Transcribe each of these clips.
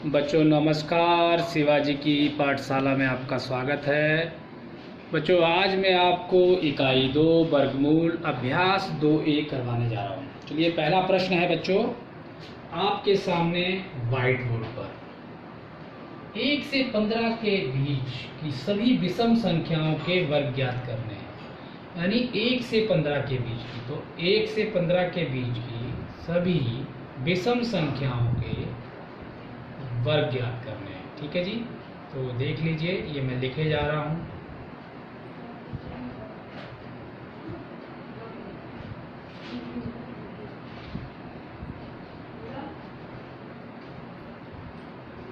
बच्चों नमस्कार। शिवाजी की पाठशाला में आपका स्वागत है। बच्चों आज मैं आपको इकाई 2 वर्गमूल अभ्यास 2A करवाने जा रहा हूँ। चलिए पहला प्रश्न है बच्चों आपके सामने वाइट बोर्ड पर 1 से 15 के बीच की सभी विषम संख्याओं के वर्ग ज्ञात करने हैं। यानी 1 से 15 के बीच की, तो 1 से 15 के बीच की सभी विषम संख्याओं के वर्ग ज्ञात करने हैं। ठीक है जी, तो देख लीजिए ये मैं लिखे जा रहा हूँ।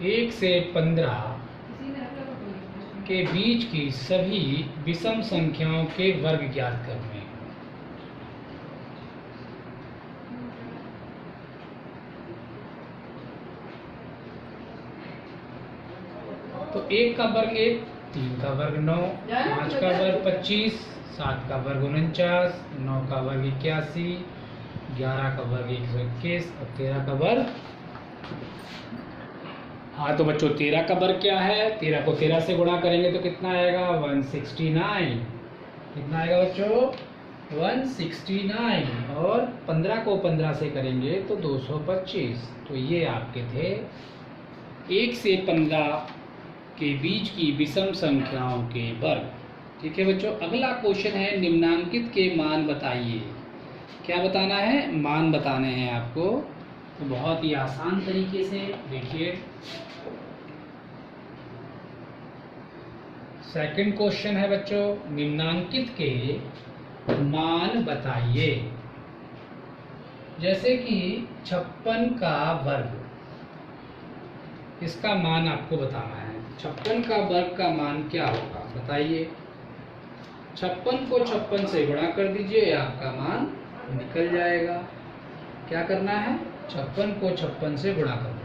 एक से 15 के बीच की सभी विषम संख्याओं के वर्ग ज्ञात करने हैं। तो 1 का वर्ग 1, 3 का वर्ग 9, 5 का वर्ग 25, 7 का वर्ग 49, 9 का वर्ग 81, 11 का वर्ग 121 और 13 का वर्ग। हाँ तो बच्चों 13 का वर्ग क्या है? 13 को 13 से गुणा करेंगे तो कितना आएगा? 169। कितना आएगा बच्चों? 169। और 15 को 15 से करेंगे तो 225। तो ये आपके थे 1 से 15 के बीच की विषम संख्याओं के वर्ग। ठीक है बच्चों, अगला क्वेश्चन है निम्नांकित के मान बताइए। क्या बताना है? मान बताने हैं आपको। तो बहुत ही आसान तरीके से देखिए, सेकंड क्वेश्चन है बच्चों निम्नांकित के मान बताइए। जैसे कि 56 का वर्ग, इसका मान आपको बताना है। 56 का वर्ग का मान क्या होगा बताइए। 56 को 56 से गुणा कर दीजिए, आपका मान निकल जाएगा। क्या करना है? 56 को 56 से गुणा करना।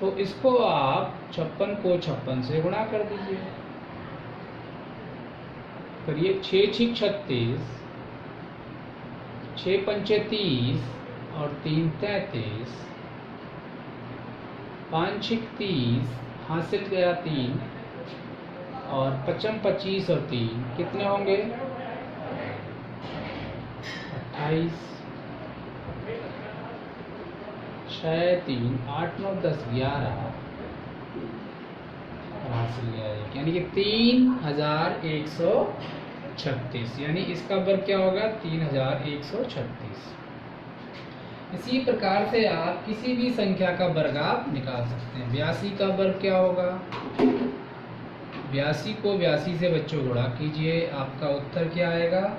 तो इसको आप 56 को 56 से गुणा कर दीजिए। करिए 6 6 36, 6 पंचे 30 और 3 33, 5 6 30, हासिल गया 3 और 55 25 और 3 कितने होंगे? 28, 6 3 8 9 10 11 और हासिल गया 1, यानी कि 3136। यानी इसका वर्ग क्या होगा? 3136। इसी प्रकार से आप किसी भी संख्या का वर्ग आप निकाल सकते हैं। 82 का वर्ग क्या होगा? 82 को 82 से बच्चों गुणा कीजिए, आपका उत्तर क्या आएगा?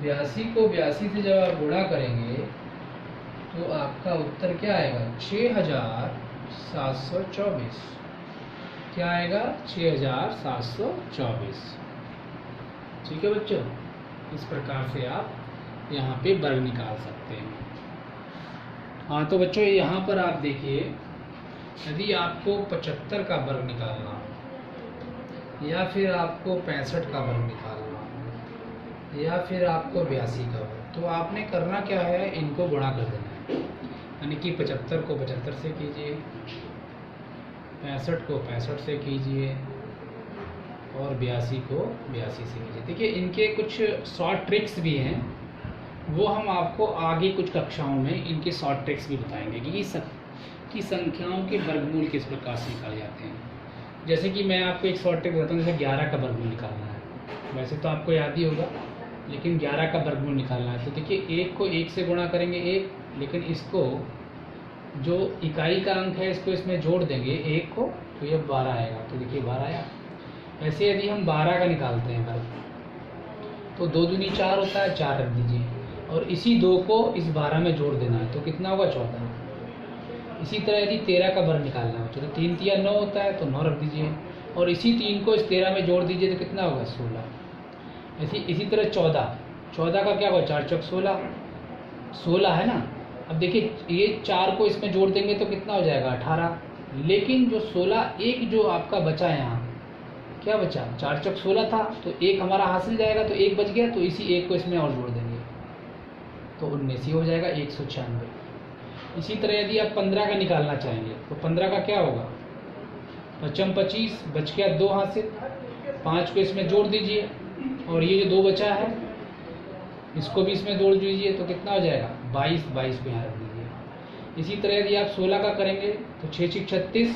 82 को 82 से जब आप गुणा करेंगे तो आपका उत्तर क्या आएगा? 6724। क्या आएगा? 6724। ठीक है बच्चों, इस प्रकार से आप यहाँ पे वर्ग निकाल सकते हैं। हाँ तो बच्चों यहाँ पर आप देखिए, यदि आपको 75 का वर्ग निकालना या फिर आपको 65 का वर्ग निकालना या फिर आपको 82 का वर्ग, तो आपने करना क्या है? इनको गुणा कर देना है। यानी कि 75 को 75 से कीजिए, 65 को 65 से कीजिए और 82 को 82 से कीजिए। देखिए इनके कुछ शॉर्ट ट्रिक्स भी हैं, वो हम आपको आगे कुछ कक्षाओं में इनके शॉर्ट ट्रिक्स भी बताएंगे कि संख्याओं के वर्गमूल किस प्रकार से निकाले जाते हैं। जैसे कि मैं आपको एक शॉर्ट ट्रिक बताता हूँ। जैसे 11 का वर्गमूल निकालना है, वैसे तो आपको याद ही होगा, लेकिन 11 का वर्गमूल निकालना है तो देखिए 1 को 1 से गुणा करेंगे 1, लेकिन इसको जो इकाई का अंक है इसको इसमें जोड़ देंगे 1 को, तो ये 12 आएगा। तो देखिए 12 आया। ऐसे यदि हम 12 का निकालते हैं वर्ग तो 2 दूनी 4 होता है, 4 रख दीजिए और इसी 2 को इस 12 में जोड़ देना है तो कितना होगा? 14। इसी तरह यदि 13 का वर्ग निकालना है तो 3 3 9 होता है तो 9 रख दीजिए और इसी 3 को इस 13 में जोड़ दीजिए तो कितना होगा? 16। इसी तरह 14 का क्या होगा? 4 चौक 16 है ना। अब देखिए ये 4 को इसमें जोड़ देंगे तो कितना हो जाएगा? 18। लेकिन जो 16 एक जो आपका बचा है यहाँ, क्या बचा? 4 चौक 16 था तो 1 हमारा हासिल जाएगा, तो 1 बच गया, तो इसी 1 को इसमें और जोड़ देंगे। तो 19 ही हो जाएगा 196। इसी तरह यदि आप 15 का निकालना चाहेंगे तो 15 का क्या होगा, 5 25 बच गया 2 हासिल, 5 को इसमें जोड़ दीजिए और ये जो 2 बचा है इसको भी इसमें जोड़ दीजिए तो कितना हो जाएगा 22, 22 को यहाँ रख दीजिए। इसी तरह यदि आप 16 का करेंगे तो 6 6 36,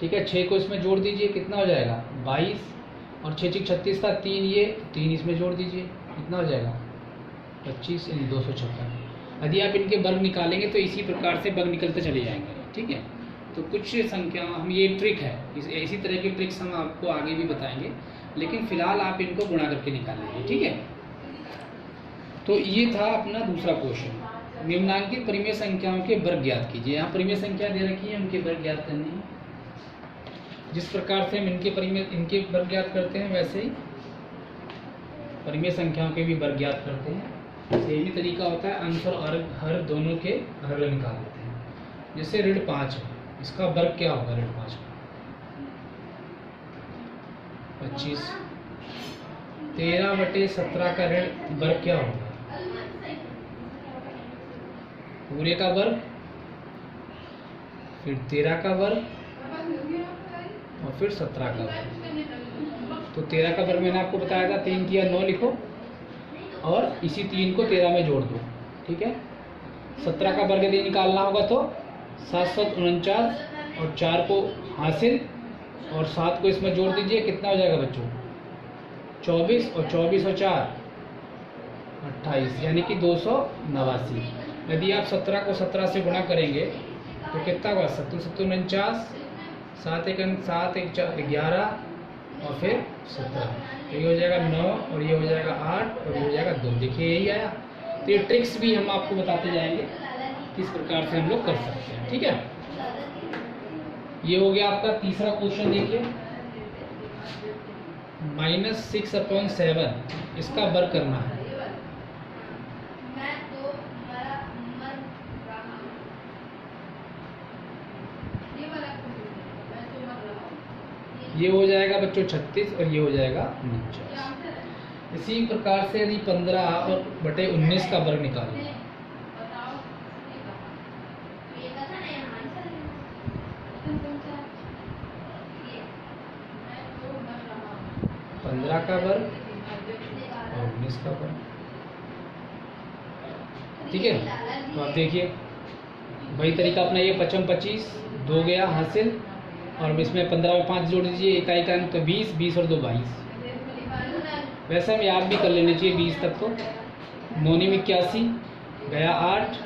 ठीक है, 6 को इसमें जोड़ दीजिए कितना हो जाएगा 22 और 6 6 36 था 3, ये 3 इसमें जोड़ दीजिए कितना हो जाएगा 25 यानी 256। यदि आप इनके वर्ग निकालेंगे तो इसी प्रकार से वर्ग निकलते चले जाएंगे, ठीक है। तो कुछ संख्या हम ये ट्रिक है, इसी तरह की ट्रिक्स हम आपको आगे भी बताएंगे, लेकिन फिलहाल आप इनको गुणा करके निकालेंगे, ठीक है। तो ये था अपना दूसरा क्वेश्चन, निम्नांकित परिमेय संख्याओं के वर्ग ज्ञात कीजिए। यहाँ परिमेय संख्या दे रखी है, उनके वर्ग ज्ञात करने हैं। जिस प्रकार से हम इनके वर्ग ज्ञात करते हैं वैसे ही परिमेय संख्याओं के भी वर्ग ज्ञात करते हैं। सेम ही तरीका होता है, अंश और हर दोनों के हर निकाल लेते हैं। जैसे ऋण 5 है, इसका वर्ग क्या होगा ऋण 5 का 25, 13/17 का ऋण वर्ग क्या होगा, पूरे का वर्ग, फिर 13 का वर्ग और फिर 17 का वर्ग। तो 13 का वर्ग मैंने आपको बताया था 3 किया 9 लिखो और इसी 3 को 13 में जोड़ दो, ठीक है। 17 का वर्ग यदि निकालना होगा तो 7 7 49 और 4 को हासिल और 7 को इसमें जोड़ दीजिए कितना हो जाएगा बच्चों 24 और 24 और 4 28 यानी कि 289। यदि आप 17 को 17 से गुणा करेंगे तो कितना होगा 7 7 49, 7 1 7 1 11 और फिर 17, तो ये हो जाएगा 9 और ये हो जाएगा 8 और ये हो जाएगा 2। देखिए यही आया। तो ये ट्रिक्स भी हम आपको बताते जाएंगे किस प्रकार से हम लोग कर सकते हैं, ठीक है। ये हो गया आपका तीसरा क्वेश्चन। देखिए -6/7 इसका वर्ग करना है। ये हो जाएगा बच्चों 36 और ये हो जाएगा 49। इसी प्रकार से यदि 15/19 का वर्ग निकालें 15 का वर्ग और 19 का वर्ग, ठीक है। तो आप देखिए वही तरीका अपना, ये 5 25 2 गया हासिल और इसमें 15 में 5 जोड़ दीजिए, इकाई का तो 20 20 और 2 22। वैसे हम याद भी कर लेने चाहिए 20 तक। तो 9 9 81 गया 8,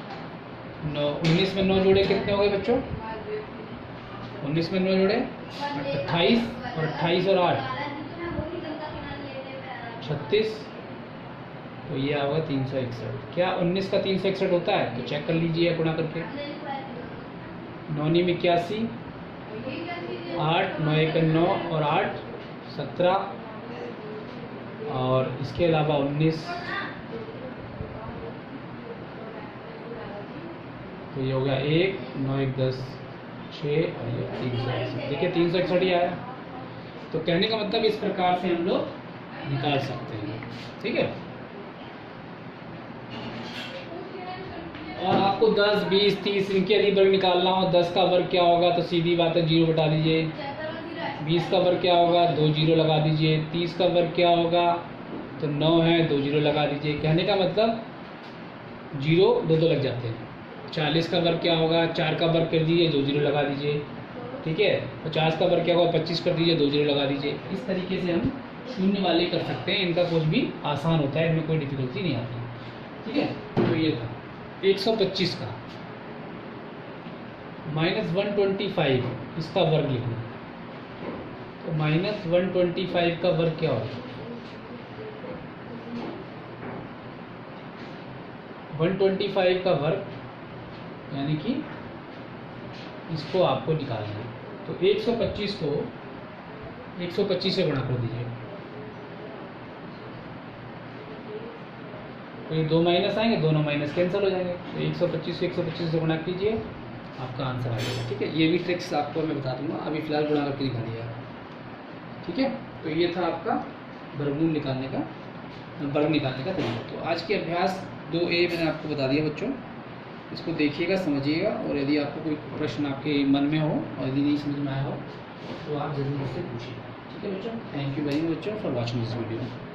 9 19 में 9 जोड़े कितने हो गए बच्चों 19 में 9 जोड़े 28 और 28 और 8 36, तो ये आएगा 361। क्या 19 का 361 होता है? तो चेक कर लीजिए गुणा करके। 9 9 81 8 9 1 9 और 8 17 और इसके अलावा 19, तो ये हो गया 1 9 1 10 6 और ये 361। देखिए 361 ही आया। तो कहने का मतलब इस प्रकार से हम लोग निकाल सकते हैं, ठीक है। और आपको 10 20 30 इनके यदि वर्ग निकालना हो, 10 का वर्ग क्या होगा तो सीधी बात है 0 बटा दीजिए। 20 का वर्ग क्या होगा 2 0 लगा दीजिए। 30 का वर्ग क्या होगा तो 9 है 2 0 लगा दीजिए। कहने का मतलब 0 2 2 लग जाते हैं। 40 का वर्ग क्या होगा 4 का वर्ग कर दीजिए 2 0 लगा दीजिए, ठीक है। 50 का वर्ग क्या होगा 25 कर दीजिए 2 0 लगा दीजिए। इस तरीके से हम शून्य वाले कर सकते हैं। इनका कुछ भी आसान होता है, इनमें कोई डिफिकल्टी नहीं आती, ठीक है। तो ये था 125 का -125 इसका वर्ग लिखना। तो -125 का वर्ग क्या होगा 125 का वर्ग यानी कि इसको आपको निकालना है। तो 125 को 125 से गुणा कर दीजिए, तो ये 2 माइनस आएंगे, दोनों माइनस कैंसिल हो जाएंगे। तो 125 से 125 से गुणा कीजिए, आपका आंसर आ जाएगा, ठीक है। ये भी ट्रिक्स आपको मैं बता दूंगा, अभी फिलहाल गुणा करके दिखा दिया, ठीक है। तो ये था आपका वर्गमूल निकालने का, वर्ग निकालने का तरीका। तो आज के अभ्यास 2A मैंने आपको बता दिया बच्चों, इसको देखिएगा, समझिएगा, और यदि आपको कोई प्रश्न आपके मन में हो और यदि नहीं समझ में आया हो तो आप जरूर मुझसे पूछिएगा। ठीक है बच्चों, थैंक यू वेरी मच बच्चों फॉर वॉचिंग दिस वीडियो।